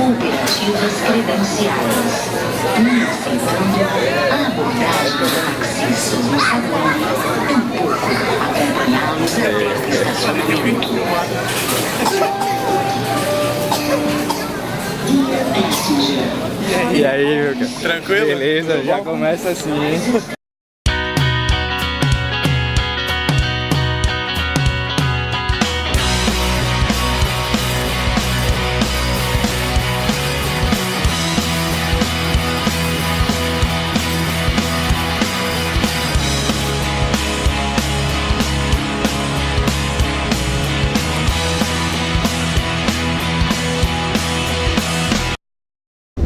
Cooperativas credenciais. Não aceitando a abordagem dos taxistas no saguão. Tampouco acompanhá-los até o estacionamento. Dear passenger. E aí, meu cara? Tranquilo? Beleza, já começa assim.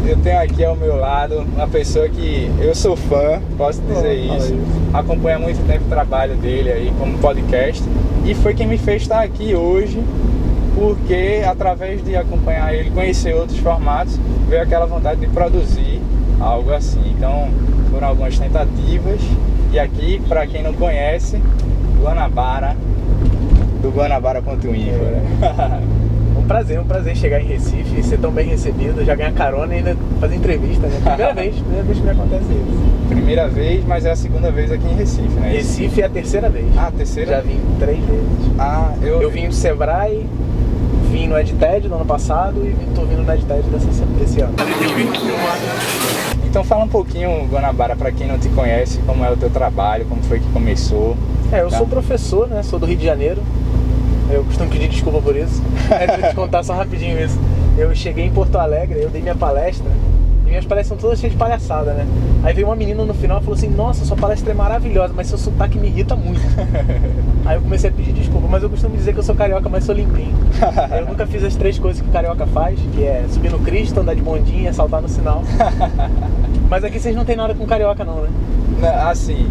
Eu tenho aqui ao meu lado uma pessoa que eu sou fã, posso dizer isso. Acompanho há muito tempo o trabalho dele aí como podcast. E foi quem me fez estar aqui hoje, porque através de acompanhar ele, conhecer outros formatos, veio aquela vontade de produzir algo assim. Então foram algumas tentativas. E aqui, para quem não conhece, Guanabara, do Guanabara.info, né? Um prazer chegar em Recife e ser tão bem recebido, já ganhar carona e ainda fazer entrevista, né? Primeira vez que me acontece isso. Primeira vez, mas é a segunda vez aqui em Recife, né? Recife é a terceira vez. Ah, a terceira? Já vim 3 vezes. Ah, Eu vim no Sebrae, vim no EdTed do ano passado e tô vindo no EdTed desse ano. Então fala um pouquinho, Guanabara, para quem não te conhece, como é o teu trabalho, como foi que começou. Eu sou professor, né? Sou do Rio de Janeiro. Eu costumo pedir desculpa por isso. Vou te contar só rapidinho isso. Eu cheguei em Porto Alegre, eu dei minha palestra. E minhas palestras são todas cheias de palhaçada, né? Aí veio uma menina no final e falou assim: nossa, sua palestra é maravilhosa, mas seu sotaque me irrita muito. Aí eu comecei a pedir desculpa, mas eu costumo dizer que eu sou carioca, mas sou limpinho. Eu nunca fiz as 3 coisas que o carioca faz, que é subir no Cristo, andar de bondinha, saltar no sinal. Mas aqui vocês não tem nada com carioca não, né? Assim.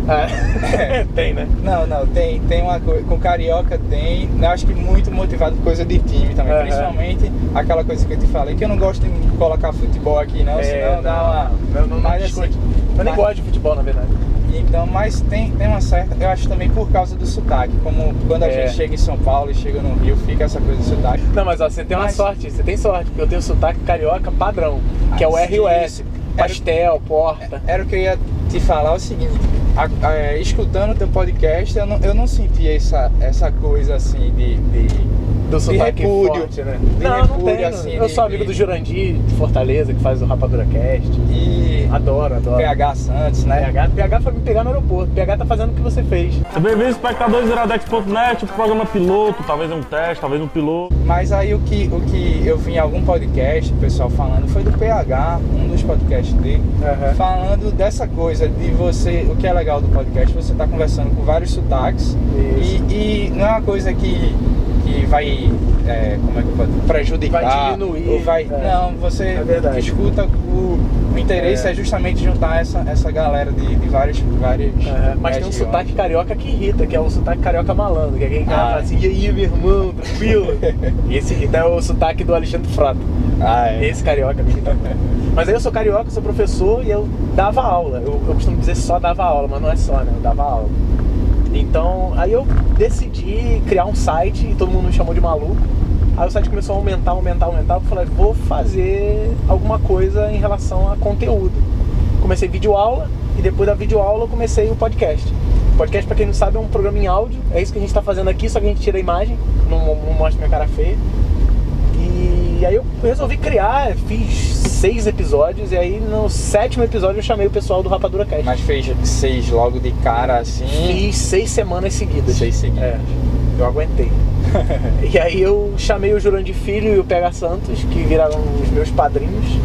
Tem, né? Não, tem uma coisa. Com carioca tem. Eu acho que muito motivado por coisa de time também. Principalmente aquela coisa que eu te falei, que eu não gosto de colocar futebol aqui, não, senão dá uma. Mas assim, eu nem gosto de futebol, na verdade. Então, mas tem uma certa. Eu acho também por causa do sotaque. Como quando a gente chega em São Paulo e chega no Rio, fica essa coisa do sotaque. Não, mas ó, você tem uma sorte, você tem sorte, porque eu tenho sotaque carioca padrão, que é o R e o S. Pastel, porta. Era o que eu ia te falar, o seguinte, escutando o teu podcast, eu não senti essa coisa assim do sotaque repúdio, forte, né? Não tenho. Assim, eu sou amigo do Jurandir, de Fortaleza, que faz o Rapadura Cast. E adoro. PH Santos, né? PH foi me pegar no aeroporto. PH tá fazendo o que você fez. Bem-vindo, espectadores do Iradex.net, o programa piloto, talvez um teste, talvez um piloto. Mas aí o que eu vi em algum podcast, o pessoal falando, foi do PH, um dos podcasts dele, falando dessa coisa de você, o que é legal do podcast, você tá conversando com vários sotaques e não é uma coisa que vai, como é que pode prejudicar, vai diminuir, ou vai, não, você escuta o interesse é justamente juntar essa galera de várias mas tem um sotaque carioca que irrita, que é o sotaque carioca malandro, que é aquele cara fala assim: e aí, meu irmão, tranquilo? E esse irrita é o sotaque do Alexandre Frota. Esse carioca me irrita. Mas aí eu sou carioca, sou professor e eu dava aula. Eu costumo dizer só dava aula, mas não é só, né? Eu dava aula. Então, aí eu decidi criar um site e todo mundo me chamou de maluco. Aí o site começou a aumentar. Eu falei, vou fazer alguma coisa em relação a conteúdo. Comecei videoaula e depois da videoaula eu comecei o podcast. O podcast, pra quem não sabe, é um programa em áudio. É isso que a gente tá fazendo aqui, só que a gente tira a imagem, não mostra minha cara feia. E aí eu resolvi criar, fiz 6 episódios e aí no 7º episódio eu chamei o pessoal do Rapadura Cast. Mas fez 6 logo de cara assim? Fiz 6 semanas seguidas. 6 seguidas. Eu aguentei. E aí eu chamei o Jurandir Filho e o PH Santos, que viraram os meus padrinhos.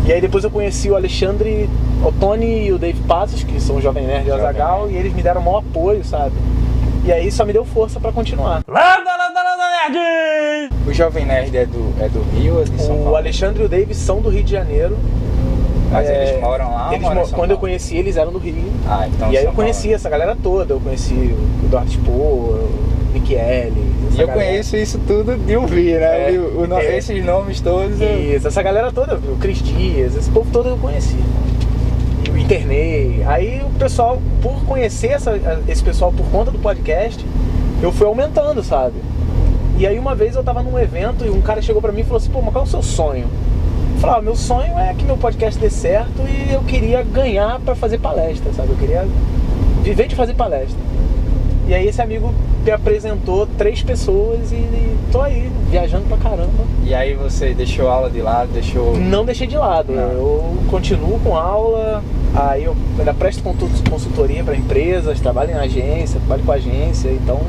E aí depois eu conheci o Alexandre Ottoni e o Dave Passos, que são o Jovem Nerd e o Azaghal, e eles me deram o maior apoio, sabe? E aí só me deu força pra continuar. O Jovem Nerd é do Rio ou de São Paulo? O Alexandre e o Dave são do Rio de Janeiro. Mas eles moram lá? Quando eu conheci eles eram do Rio. Então e aí eu conheci essa galera toda. Eu conheci o Eduardo Spoh, o Michele. E eu conheço isso tudo de ouvir, né? Esses nomes todos. Isso, essa galera toda, o Cris Dias, esse povo todo eu conheci. Eu internei. Aí o pessoal, por conhecer esse pessoal por conta do podcast, eu fui aumentando, sabe? E aí uma vez eu tava num evento e um cara chegou pra mim e falou assim: pô, mas qual é o seu sonho? falava, meu sonho é que meu podcast dê certo e eu queria ganhar pra fazer palestra, sabe? Eu queria viver de fazer palestra. E aí esse amigo me apresentou 3 pessoas e tô aí, viajando pra caramba. E aí você deixou a aula de lado, Não deixei de lado, Não. Eu continuo com aula, aí eu ainda presto consultoria pra empresas, trabalho em agência, trabalho com agência, então...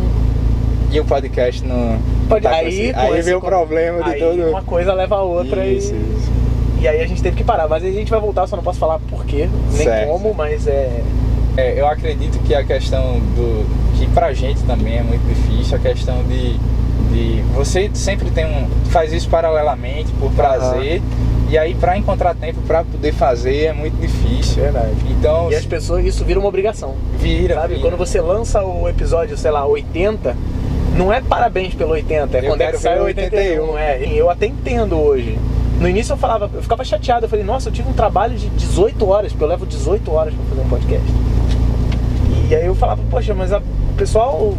E o podcast não... Pode, tá aí veio o problema de aí todo... uma coisa leva a outra Isso. E aí a gente teve que parar, mas a gente vai voltar, só não posso falar por quê, nem Certo. como, mas eu acredito que a questão que pra gente também é muito difícil, a questão de você sempre faz isso paralelamente, por prazer, e aí pra encontrar tempo pra poder fazer é muito difícil. Verdade. Então, E as pessoas, isso vira uma obrigação. vira. Quando você lança o episódio, sei lá, 80, não é parabéns pelo 80, é Eu quando é quero que sai ver o o 81. 81. Eu até entendo hoje. No início eu ficava chateado, eu falei, nossa, eu tive um trabalho de 18 horas, porque eu levo 18 horas pra fazer um podcast. E aí eu falava, poxa, mas o pessoal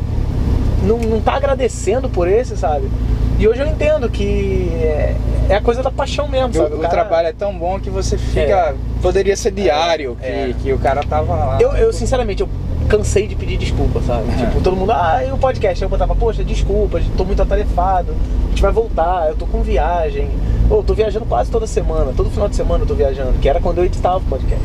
não tá agradecendo por esse, sabe? E hoje eu entendo que é a coisa da paixão mesmo, sabe? O trabalho é tão bom que você fica... Poderia ser diário, que o cara tava lá. Eu sinceramente, eu cansei de pedir desculpa, sabe? Tipo, todo mundo, e o podcast? Aí eu botava, poxa, desculpa, tô muito atarefado, a gente vai voltar, eu tô com viagem. Eu tô viajando quase toda semana, todo final de semana eu tô viajando, que era quando eu editava o podcast.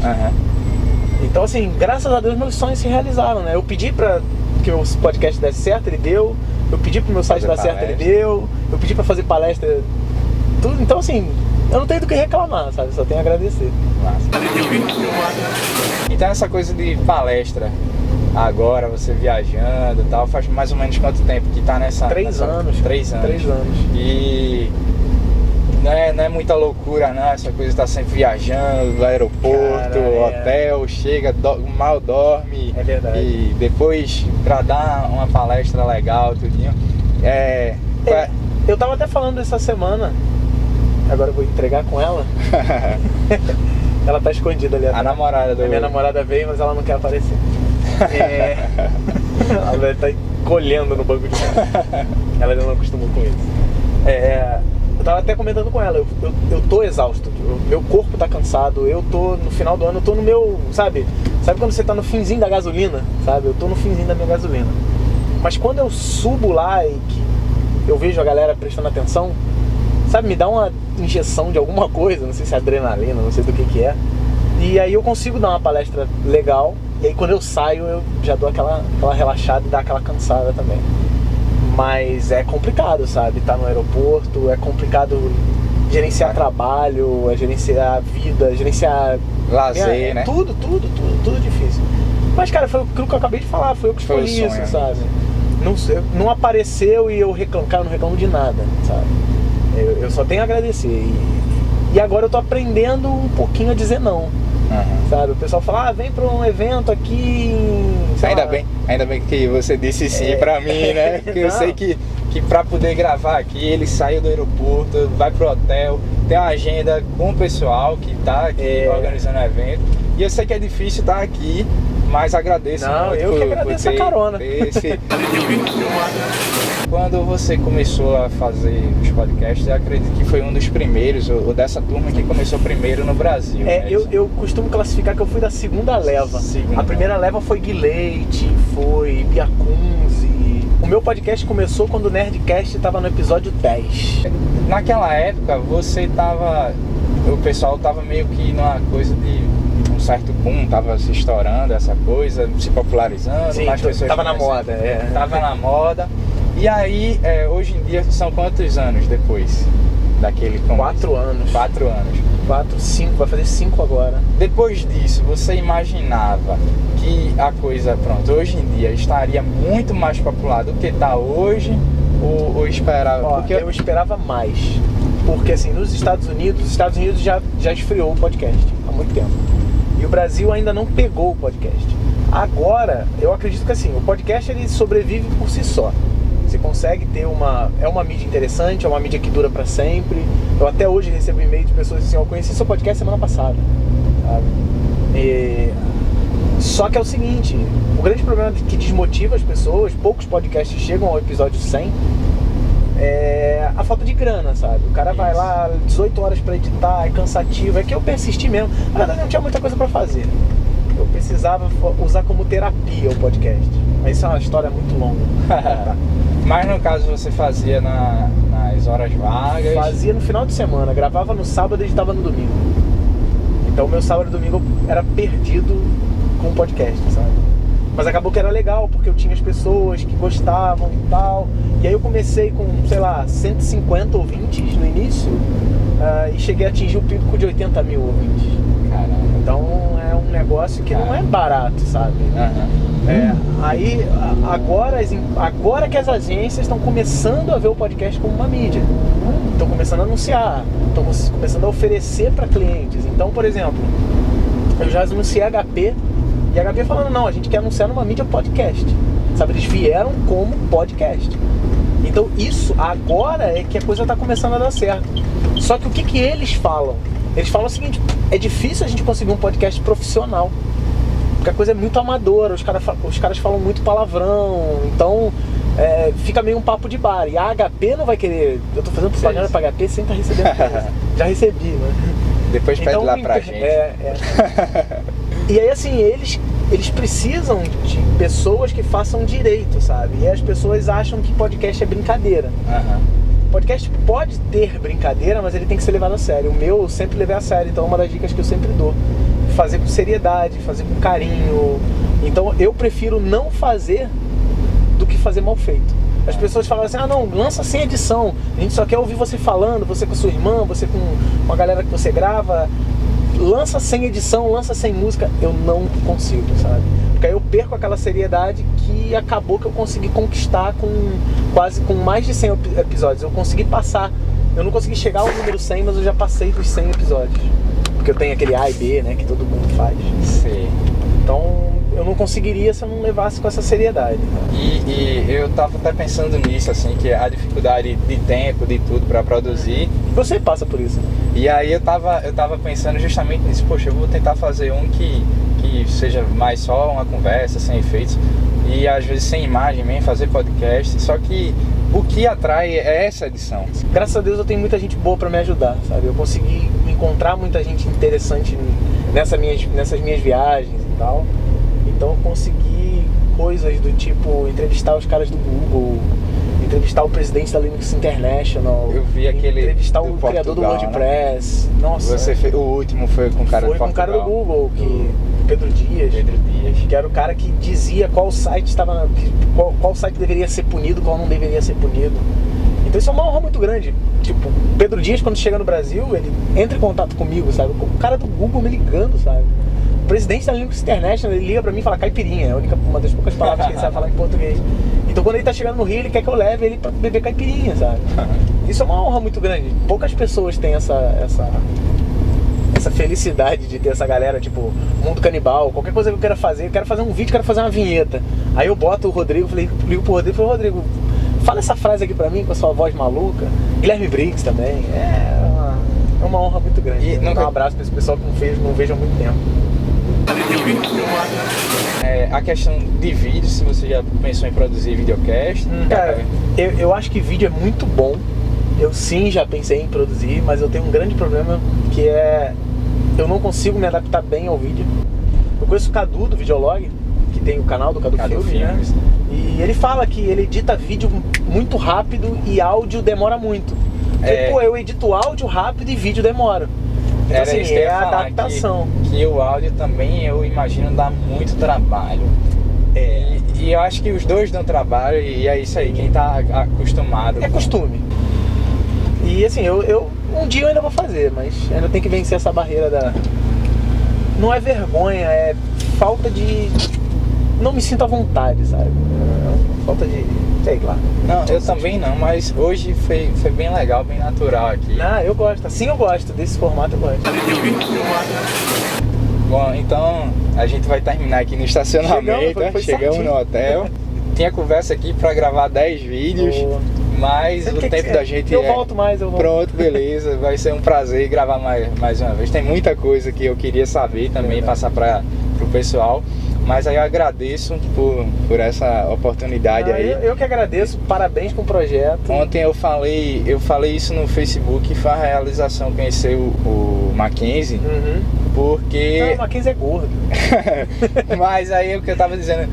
Então assim, graças a Deus meus sonhos se realizaram, né? Eu pedi pra que o podcast desse certo, ele deu. Eu pedi pro meu site dar certo, ele deu. Eu pedi pra fazer palestra, tudo. Então assim, eu não tenho do que reclamar, sabe? Só tenho a agradecer. Então essa coisa de palestra, agora você viajando e tal, faz mais ou menos quanto tempo que tá nessa... 3 anos. 3 anos. 3 anos. E não é muita loucura não, essa coisa de tá sempre viajando, do aeroporto, Cara, hotel, chega, mal dorme. É verdade. E depois pra dar uma palestra legal, tudinho. Eu tava até falando essa semana, agora eu vou entregar com ela. Ela tá escondida ali atrás. A namorada do... A minha namorada veio, mas ela não quer aparecer. Ela deve estar colhendo no banco de trás. Ela ainda não acostumou com isso. Eu tava até comentando com ela, eu tô exausto, meu corpo tá cansado, eu tô no final do ano, eu tô no meu, sabe quando você tá no finzinho da gasolina, sabe? Eu tô no finzinho da minha gasolina. Mas quando eu subo lá e que eu vejo a galera prestando atenção, sabe, me dá uma injeção de alguma coisa, não sei se é adrenalina, não sei do que é. E aí eu consigo dar uma palestra legal, e aí quando eu saio eu já dou aquela relaxada e dá aquela cansada também. Mas é complicado, sabe? Tá no aeroporto, é complicado gerenciar trabalho, gerenciar a vida, gerenciar... lazer, né? Tudo difícil. Mas, cara, foi aquilo que eu acabei de falar, foi eu que escolhi isso, sabe? Não apareceu e eu reclamo, cara, eu não reclamo de nada, sabe? Eu só tenho a agradecer. E agora eu tô aprendendo um pouquinho a dizer não. Sabe? O pessoal fala, vem pra um evento aqui Ainda bem que você disse sim pra mim, né? Porque eu sei que pra poder gravar aqui, ele saiu do aeroporto, vai pro hotel, tem uma agenda com o pessoal que tá aqui organizando o evento. E eu sei que é difícil estar aqui, mas agradeço muito eu que agradeço a carona. Quando você começou a fazer os podcasts, eu acredito que foi um dos primeiros, ou dessa turma que começou primeiro no Brasil. Eu costumo classificar que eu fui da segunda leva. A primeira leva foi Guileite, foi Biacunzi. O meu podcast começou quando o Nerdcast estava no episódio 10. Naquela época, o pessoal tava meio que numa coisa de um certo boom, tava se estourando essa coisa, se popularizando. Sim, mais pessoas tava na moda. Tava na moda. E aí, hoje em dia, são quantos anos depois daquele começo? 4 anos. 4 anos. 4, 5, vai fazer 5 agora. Depois disso, você imaginava que a coisa, hoje em dia estaria muito mais popular do que está hoje? Ou esperava? Eu esperava mais. Porque assim, nos Estados Unidos já esfriou o podcast há muito tempo. E o Brasil ainda não pegou o podcast. Agora, eu acredito que assim, o podcast ele sobrevive por si só. Você consegue ter é uma mídia interessante, é uma mídia que dura pra sempre. Eu até hoje recebo e-mail de pessoas assim, eu conheci seu podcast semana passada, sabe? Só que é o seguinte, o grande problema que desmotiva as pessoas, poucos podcasts chegam ao episódio 100, é a falta de grana, sabe? O cara vai lá 18 horas pra editar, é cansativo, é que eu persisti mesmo. Na verdade, não tinha muita coisa pra fazer. Eu precisava usar como terapia o podcast. Mas isso é uma história muito longa. Mas no caso você fazia nas horas vagas? Fazia no final de semana, gravava no sábado e editava no domingo. Então meu sábado e domingo era perdido com o podcast, sabe? Mas acabou que era legal, porque eu tinha as pessoas que gostavam e tal. E aí eu comecei com, sei lá, 150 ouvintes no início, e cheguei a atingir o pico de 80 mil ouvintes. Caramba. Então é um negócio que não é barato, sabe? Aí agora que as agências estão começando a ver o podcast como uma mídia, estão começando a anunciar, estão começando a oferecer para clientes. Então, por exemplo, eu já anunciei a HP, e a HP falando, não, a gente quer anunciar numa mídia podcast, sabe? Eles vieram como podcast. Então isso agora é que a coisa está começando a dar certo. Só que o que eles falam? Eles falam o seguinte: é difícil a gente conseguir um podcast profissional, porque a coisa é muito amadora, os caras falam muito palavrão, então fica meio um papo de bar. E a HP não vai querer. Eu tô fazendo propaganda pra HP sem estar recebendo coisa. Já recebi, né? Depois pede lá pra gente. E aí assim, eles precisam de pessoas que façam direito, sabe? E as pessoas acham que podcast é brincadeira. Podcast pode ter brincadeira, mas ele tem que ser levado a sério. O meu eu sempre levei a sério, então é uma das dicas que eu sempre dou. Fazer com seriedade, fazer com carinho. Então eu prefiro não fazer do que fazer mal feito. As pessoas falam assim, não, lança sem edição. A gente só quer ouvir você falando, você com a sua irmã, você com a galera que você grava. Lança sem edição, lança sem música. Eu não consigo, sabe? Porque aí eu perco aquela seriedade que acabou que eu consegui conquistar com mais de 100 episódios. Eu consegui passar, eu não consegui chegar ao número 100, mas eu já passei dos 100 episódios. Porque eu tenho aquele A e B, né, que todo mundo faz. Sim. Então eu não conseguiria se eu não levasse com essa seriedade. E eu tava até pensando nisso, assim, que a dificuldade de tempo, de tudo pra produzir. Você passa por isso, né? E aí eu tava pensando justamente nisso, poxa, eu vou tentar fazer um que seja mais só uma conversa, sem efeitos, e às vezes sem imagem mesmo, fazer podcast, só que o que atrai é essa edição. Graças a Deus eu tenho muita gente boa pra me ajudar, sabe? Eu consegui encontrar muita gente interessante nessas minhas viagens e tal, então eu consegui coisas do tipo entrevistar os caras do Google, entrevistar o presidente da Linux International. Eu vi aquele entrevistar o criador do WordPress. Né? Nossa. O último foi com o cara do Portugal. Foi com o cara do Google, Pedro Dias. Que era o cara que dizia qual site deveria ser punido, qual não deveria ser punido. Então isso é uma honra muito grande. Tipo, Pedro Dias, quando chega no Brasil, ele entra em contato comigo, sabe? O cara do Google me ligando, sabe? O presidente da Linux International, ele liga pra mim e fala caipirinha. É uma das poucas palavras que ele sabe falar em português. Então quando ele tá chegando no Rio, ele quer que eu leve ele pra beber caipirinha, sabe? Isso é uma honra muito grande. Poucas pessoas têm essa felicidade de ter essa galera, tipo, Mundo Canibal, qualquer coisa que eu quero fazer um vídeo, quero fazer uma vinheta. Aí eu boto o Rodrigo, ligo pro Rodrigo e falo, Rodrigo, fala essa frase aqui pra mim com a sua voz maluca. Guilherme Briggs também. É uma honra muito grande. E um abraço pra esse pessoal que não vejo há muito tempo. A questão de vídeo, se você já pensou em produzir videocast? Cara, eu acho que vídeo é muito bom. Eu sim já pensei em produzir, mas eu tenho um grande problema, que é eu não consigo me adaptar bem ao vídeo. Eu conheço o Cadu do Videolog, que tem o canal do Cadu Filmes, né? E ele fala que ele edita vídeo muito rápido e áudio demora muito. Pô, eu edito áudio rápido e vídeo demora. Então, assim, é a adaptação. Que o áudio também, eu imagino, dá muito trabalho. E eu acho que os dois dão trabalho, e é isso aí, quem tá acostumado. É costume. E assim, um dia eu ainda vou fazer, mas ainda tem que vencer essa barreira da... Não é vergonha, é falta de... Não me sinto à vontade, sabe? Falta de... sei lá. Não, eu também não, mas hoje foi bem legal, bem natural aqui. Eu gosto, assim eu gosto, desse formato eu gosto. Bom, então a gente vai terminar aqui no estacionamento, chegamos no hotel. Tinha conversa aqui pra gravar 10 vídeos, mas o tempo da gente eu volto mais. Pronto, beleza, vai ser um prazer gravar mais uma vez. Tem muita coisa que eu queria saber também, passar pro pessoal. Mas aí eu agradeço por essa oportunidade aí. Eu que agradeço, parabéns com o projeto. Ontem eu falei isso no Facebook, foi a realização conhecer o Mackenzie, porque... Não, o Mackenzie é gordo. Mas aí o que eu tava dizendo,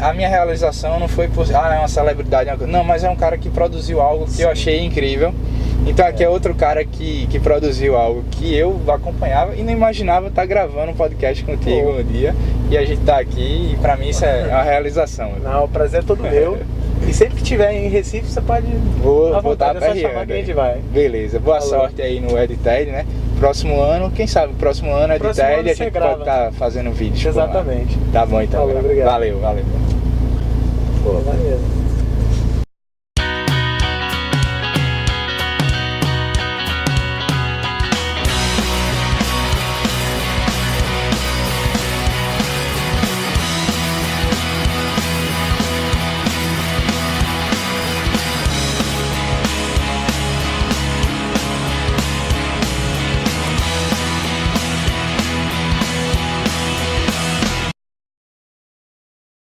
a minha realização não foi por... é uma celebridade, não, mas é um cara que produziu algo que eu achei incrível. Então aqui é outro cara que produziu algo que eu acompanhava e não imaginava estar gravando um podcast contigo um dia. E a gente tá aqui e pra mim isso é uma realização. Não, o prazer é todo meu. E sempre que tiver em Recife, você pode vou dar é só chamar que a gente vai. Beleza, boa sorte aí no EdTed, né? Próximo ano, quem sabe, próximo ano EdTed a gente pode estar fazendo vídeos. Exatamente. Tá bom então. Obrigado. Valeu. Pô, valeu.